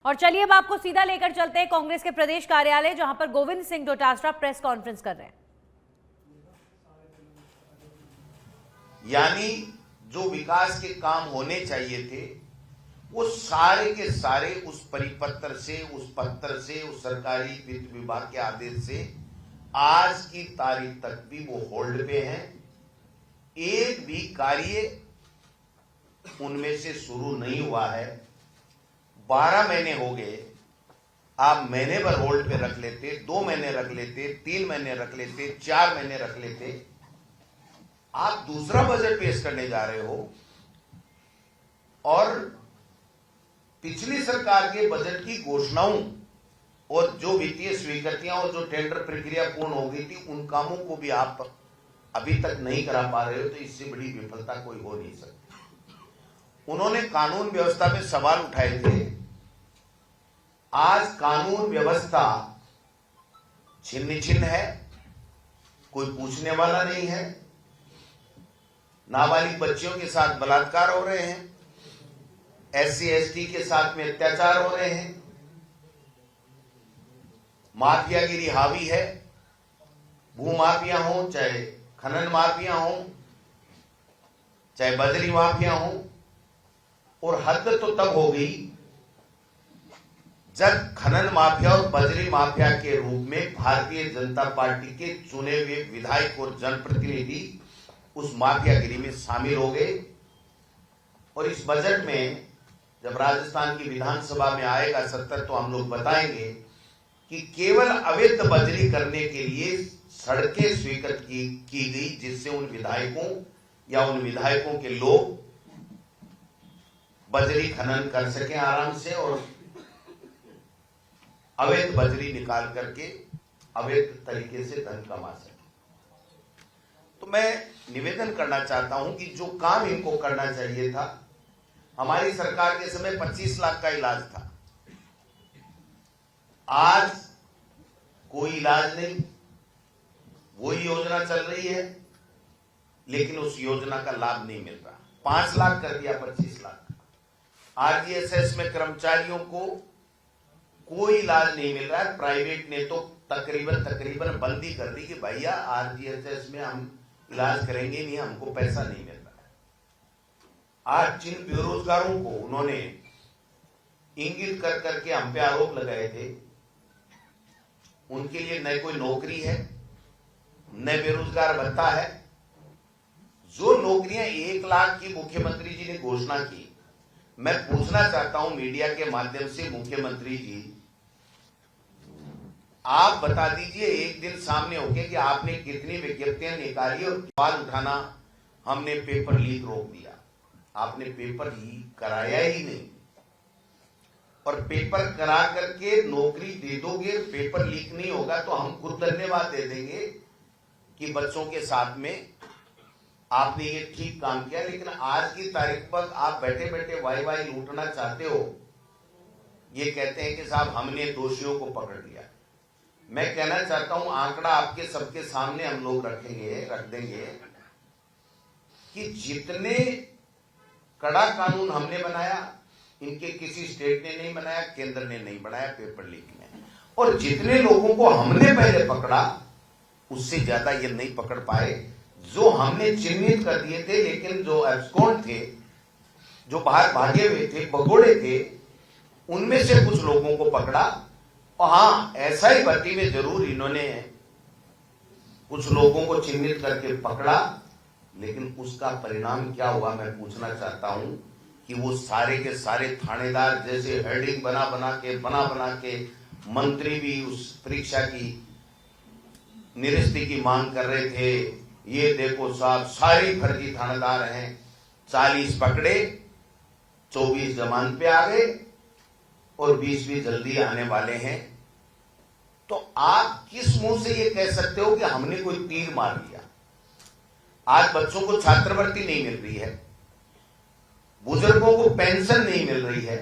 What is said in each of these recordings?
और चलिए अब आपको सीधा लेकर चलते हैं कांग्रेस के प्रदेश कार्यालय, जहां पर गोविंद सिंह डोटासरा प्रेस कॉन्फ्रेंस कर रहे हैं। यानी जो विकास के काम होने चाहिए थे वो सारे के सारे उस परिपत्र से, उस पत्र से, उस सरकारी वित्त विभाग के आदेश से आज की तारीख तक भी वो होल्ड पे हैं। एक भी कार्य उनमें से शुरू नहीं हुआ है। 12 महीने हो गए। आप महीने भर होल्ड पे रख लेते, 2 महीने रख लेते, 3 महीने रख लेते, 4 महीने रख लेते। आप दूसरा बजट पेश करने जा रहे हो और पिछली सरकार के बजट की घोषणाओं और जो वित्तीय स्वीकृतियां और जो टेंडर प्रक्रिया पूर्ण हो गई थी उन कामों को भी आप अभी तक नहीं करा पा रहे हो, तो इससे बड़ी विफलता कोई हो नहीं सकती। उन्होंने कानून व्यवस्था में सवाल उठाए थे। आज कानून व्यवस्था छिन्न छिन्न है, कोई पूछने वाला नहीं है। नाबालिग बच्चियों के साथ बलात्कार हो रहे हैं, SC ST के साथ में अत्याचार हो रहे हैं, माफियागिरी हावी है। भूमाफिया हो, चाहे खनन माफिया हो, चाहे बजरी माफिया हो। और हद तो तब हो गई जब खनन माफिया और बजरी माफिया के रूप में भारतीय जनता पार्टी के चुने हुए विधायक और जनप्रतिनिधि उस माफियागिरी में शामिल हो गए। और इस बजट में जब राजस्थान की विधानसभा में आएगा सत्र, तो हम लोग बताएंगे कि केवल अवैध बजरी करने के लिए सड़कें स्वीकृत की गई, जिससे उन विधायकों या उन विधायकों के लोग बजरी खनन कर सके आराम से और अवैध बजरी निकाल करके अवैध तरीके से धन कमा सके। तो मैं निवेदन करना चाहता हूं कि जो काम इनको करना चाहिए था, हमारी सरकार के समय 25 लाख का इलाज था। आज कोई इलाज नहीं, वही योजना चल रही है, लेकिन उस योजना का लाभ नहीं मिल रहा। 5 लाख कर दिया 25 लाख। RGSS में कर्मचारियों को कोई इलाज नहीं मिल रहा है। प्राइवेट ने तो तकरीबन बंदी कर दी कि भैया RGSS में हम इलाज करेंगे नहीं, हमको पैसा नहीं मिल रहा है। आज जिन बेरोजगारों को उन्होंने इंगित कर करके हम पे आरोप लगाए थे, उनके लिए न कोई नौकरी है, न बेरोजगार भत्ता है। जो नौकरियां 1 लाख की मुख्यमंत्री जी ने घोषणा की, मैं पूछना चाहता हूं मीडिया के माध्यम से, मुख्यमंत्री जी आप बता दीजिए एक दिन सामने होके कि आपने कितनी विज्ञप्तियां निकाली। और सवाल उठाना, हमने पेपर लीक रोक दिया। आपने पेपर लीक कराया ही नहीं, और पेपर करा करके नौकरी दे दोगे, पेपर लीक नहीं होगा तो हम खुद धन्यवाद दे देंगे कि बच्चों के साथ में आपने ये ठीक काम किया। लेकिन आज की तारीख पर आप बैठे बैठे वाई वाई लूटना चाहते हो। ये कहते हैं कि साहब हमने दोषियों को पकड़ लिया। मैं कहना चाहता हूं, आंकड़ा आपके सबके सामने हम लोग रख देंगे कि जितने कड़ा कानून हमने बनाया, इनके किसी स्टेट ने नहीं बनाया, केंद्र ने नहीं बनाया पेपर लीक में। और जितने लोगों को हमने पहले पकड़ा, उससे ज्यादा ये नहीं पकड़ पाए। जो हमने चिन्हित कर दिए थे, लेकिन जो एब्सकॉन्ड थे, जो बाहर भागे हुए थे, भगोड़े थे, उनमें से कुछ लोगों को पकड़ा। और हाँ, SI भर्ती में जरूर इन्होंने कुछ लोगों को चिन्हित करके पकड़ा, लेकिन उसका परिणाम क्या हुआ मैं पूछना चाहता हूं कि वो सारे के सारे थानेदार जैसे हेडिंग बना बना के मंत्री भी उस परीक्षा की निरस्ती की मांग कर रहे थे। ये देखो साहब, सारे फर्जी थानेदार हैं। 40 पकड़े, 24 जमानत पे आ गए और 20 भी जल्दी आने वाले हैं। तो आप किस मुंह से ये कह सकते हो कि हमने कोई तीर मार दिया? आज बच्चों को छात्रवृत्ति नहीं मिल रही है, बुजुर्गों को पेंशन नहीं मिल रही है।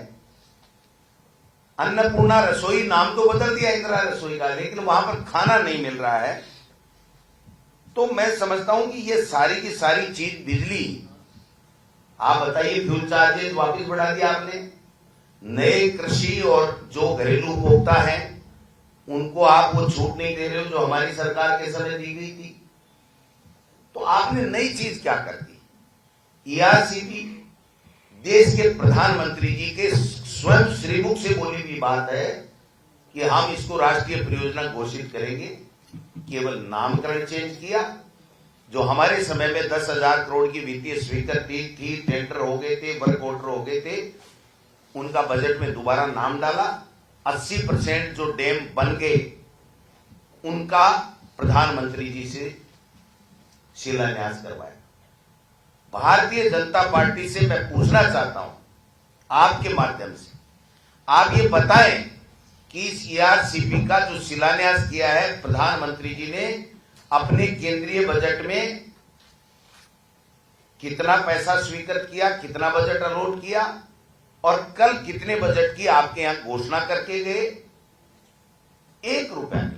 अन्नपूर्णा रसोई नाम तो बदल दिया इंदिरा रसोई का, लेकिन वहां पर खाना नहीं मिल रहा है। तो मैं समझता हूं कि ये सारी की सारी चीज, बिजली, आप बताइए फ्यूल चार्जेस वापस बढ़ा दिया आपने, नए कृषि और जो घरेलू उपभोक्ता हैं उनको आप वो छूट नहीं दे रहे हो जो हमारी सरकार के समय दी गई थी। तो आपने नई चीज क्या कर दी? ईआरसीपी देश के प्रधानमंत्री जी के स्वयं श्रीमुख से बोली हुई बात है कि हम इसको राष्ट्रीय परियोजना घोषित करेंगे। केवल नामकरण चेंज किया। जो हमारे समय में 10,000 करोड़ की वित्तीय स्वीकृति थी, टेंडर हो गए थे, वर्क ऑर्डर हो गए थे, उनका बजट में दोबारा नाम डाला। 80% जो डैम बन गए उनका प्रधानमंत्री जी से शिलान्यास करवाया। भारतीय जनता पार्टी से मैं पूछना चाहता हूं आपके माध्यम से, आप ये बताएं कि इस ईआरसीपी का जो शिलान्यास किया है प्रधानमंत्री जी ने अपने केंद्रीय बजट में कितना पैसा स्वीकृत किया, कितना बजट अलॉट किया और कल कितने बजट की आपके यहां घोषणा करके गए? 1 रुपया नहीं।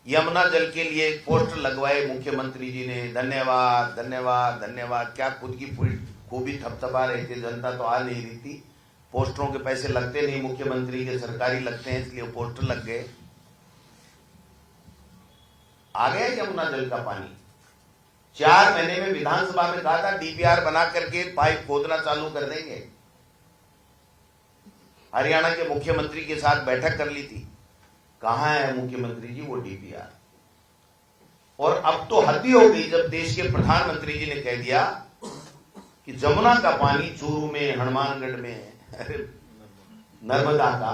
यमुना जल के लिए पोस्टर लगवाए मुख्यमंत्री जी ने, धन्यवाद धन्यवाद धन्यवाद। क्या खुद की खूबी थपथपा रहे थे, जनता तो आ नहीं रही थी। पोस्टरों के पैसे लगते नहीं, मुख्यमंत्री के सरकारी लगते हैं, इसलिए पोस्टर लग गए। आ गया यमुना जल का पानी। 4 महीने में विधानसभा में कहा था डीपीआर बना करके पाइप खोदना चालू कर देंगे। हरियाणा के मुख्यमंत्री के साथ बैठक कर ली थी। कहां है मुख्यमंत्री जी वो डीपीआर? और अब तो हद ही हो गई जब देश के प्रधानमंत्री जी ने कह दिया कि जमुना का पानी चूरू में, हनुमानगढ़ में, नर्मदा का।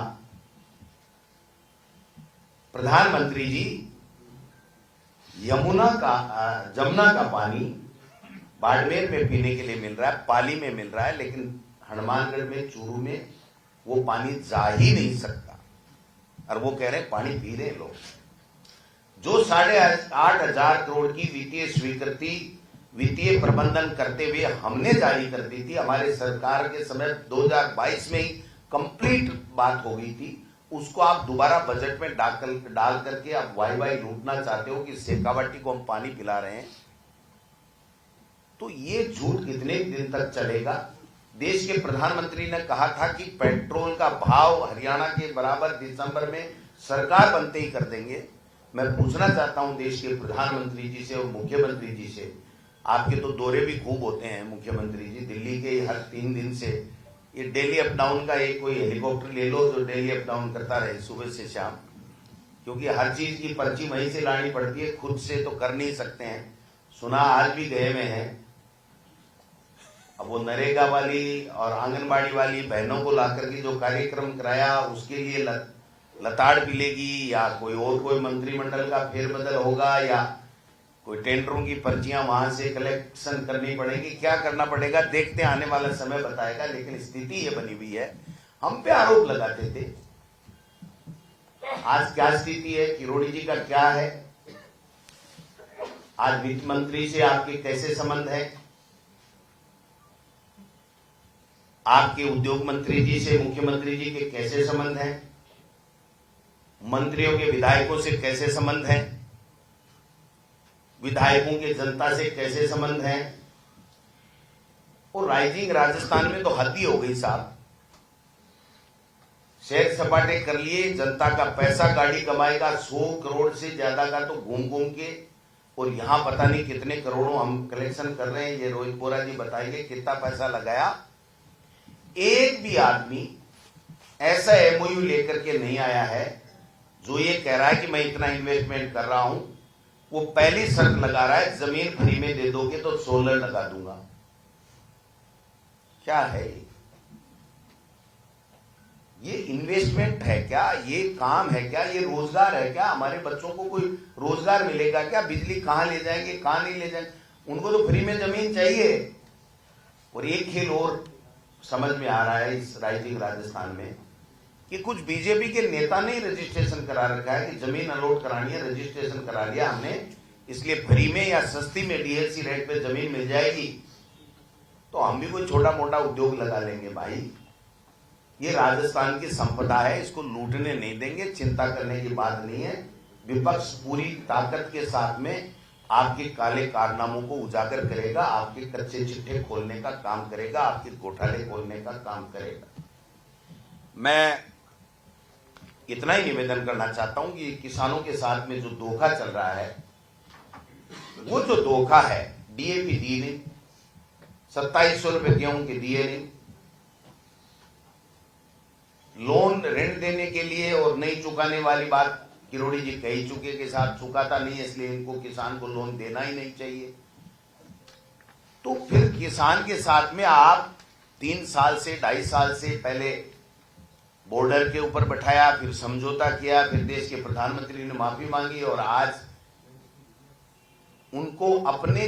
प्रधानमंत्री जी जमुना का पानी बाड़मेर में पीने के लिए मिल रहा है, पाली में मिल रहा है, लेकिन हनुमानगढ़ में, चूरू में वो पानी जा ही नहीं सकता। और वो कह रहे हैं पानी पी रहे लोग। जो 8,500 करोड़ की वित्तीय स्वीकृति, वित्तीय प्रबंधन करते हुए हमने जारी कर दी थी, हमारे सरकार के समय 2022 में ही कंप्लीट बात हो गई थी, उसको आप दोबारा बजट में डाल करके आप वाई लूटना चाहते हो कि शेखावाटी को हम पानी पिला रहे हैं। तो ये झूठ कितने दिन तक चलेगा? देश के प्रधानमंत्री ने कहा था कि पेट्रोल का भाव हरियाणा के बराबर दिसंबर में सरकार बनते ही कर देंगे। मैं पूछना चाहता हूं देश के प्रधानमंत्री जी से और मुख्यमंत्री जी से, आपके तो दौरे भी खूब होते हैं मुख्यमंत्री जी, दिल्ली के हर 3 दिन से। ये डेली अप डाउन का एक कोई हेलीकॉप्टर ले लो जो डेली अप डाउन करता रहे सुबह से शाम, क्योंकि हर चीज की पर्ची वहीं से लानी पड़ती है, खुद से तो कर नहीं सकते हैं। सुना आज भी गए में है। अब वो नरेगा वाली और आंगनबाड़ी वाली बहनों को लाकर के जो कार्यक्रम कराया उसके लिए लताड़ मिलेगी, या कोई मंत्रिमंडल का फेरबदल होगा, या कोई टेंडरों की पर्चियां वहां से कलेक्शन करनी पड़ेगी, क्या करना पड़ेगा देखते हैं, आने वाला समय बताएगा। लेकिन स्थिति ये बनी हुई है। हम पे आरोप लगाते थे, आज क्या स्थिति है, किरोड़ी जी का क्या है, आज वित्त मंत्री से आपके कैसे संबंध है, आपके उद्योग मंत्री जी से मुख्यमंत्री जी के कैसे संबंध हैं, मंत्रियों के विधायकों से कैसे संबंध हैं, विधायकों के जनता से कैसे संबंध हैं। और राइजिंग राजस्थान में तो हद ही हो गई साहब। शहर सपाटे कर लिए, जनता का पैसा गाड़ी कमाएगा 100 करोड़ से ज्यादा का तो घूम घूम के, और यहां पता नहीं कितने करोड़ों हम कलेक्शन कर रहे हैं। ये रोहित बोरा जी बताएंगे कितना पैसा लगाया। एक भी आदमी ऐसा एमओयू लेकर के नहीं आया है जो ये कह रहा है कि मैं इतना इन्वेस्टमेंट कर रहा हूं। वो पहली शर्त लगा रहा है, जमीन फ्री में दे दोगे तो सोलर लगा दूंगा। क्या है ये इन्वेस्टमेंट है क्या? ये काम है क्या? ये रोजगार है क्या? हमारे बच्चों को कोई रोजगार मिलेगा क्या? बिजली कहां ले जाएंगे, कहां नहीं ले जाएंगे? उनको तो फ्री में जमीन चाहिए। और एक खेल और समझ में आ रहा है इस राइजिंग राजस्थान में कि कुछ बीजेपी के नेता ने रजिस्ट्रेशन करा रखा है कि जमीन अलॉट करानी है, रजिस्ट्रेशन करा लिया हमने, इसलिए फ्री में या सस्ती में डीएलसी रेट पे जमीन मिल जाएगी तो हम भी कोई छोटा मोटा उद्योग लगा लेंगे। भाई ये राजस्थान की संपदा है, इसको लूटने नहीं देंगे, चिंता करने की बात नहीं है। विपक्ष पूरी ताकत के साथ में आपके काले कारनामों को उजागर करेगा, आपके कच्चे चिट्ठे खोलने का काम करेगा, आपके घोटाले खोलने का काम करेगा। मैं इतना ही निवेदन करना चाहता हूं कि किसानों के साथ में जो धोखा चल रहा है, वो जो धोखा है, डीएपी दी नहीं, 2700 रुपए गेहूं के दिए नहीं, लोन ऋण देने के लिए और नहीं चुकाने वाली बात किरोड़ी जी कही चुके के साथ चुकाता नहीं है, इसलिए इनको किसान को लोन देना ही नहीं चाहिए। तो फिर किसान के साथ में आप 3 साल से 2.5 साल से पहले बॉर्डर के ऊपर बैठाया, फिर समझौता किया, फिर देश के प्रधानमंत्री ने माफी मांगी और आज उनको अपने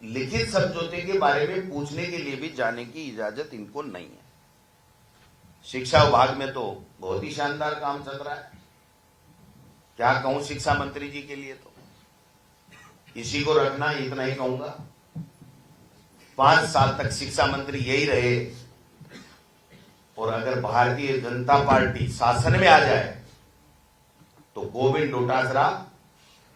लिखित समझौते के बारे में पूछने के लिए भी जाने की इजाजत इनको नहीं है। शिक्षा विभाग में तो बहुत ही शानदार काम चल रहा है, क्या कहूं शिक्षा मंत्री जी के लिए, तो इसी को रखना, इतना ही कहूंगा। 5 साल तक शिक्षा मंत्री यही रहे और अगर भारतीय जनता पार्टी शासन में आ जाए तो गोविंद डोटासरा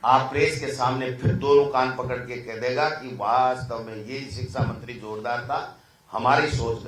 आप प्रेस के सामने फिर दोनों कान पकड़ के कह देगा कि वास्तव में यही शिक्षा मंत्री जोरदार था, हमारी सोच गलत।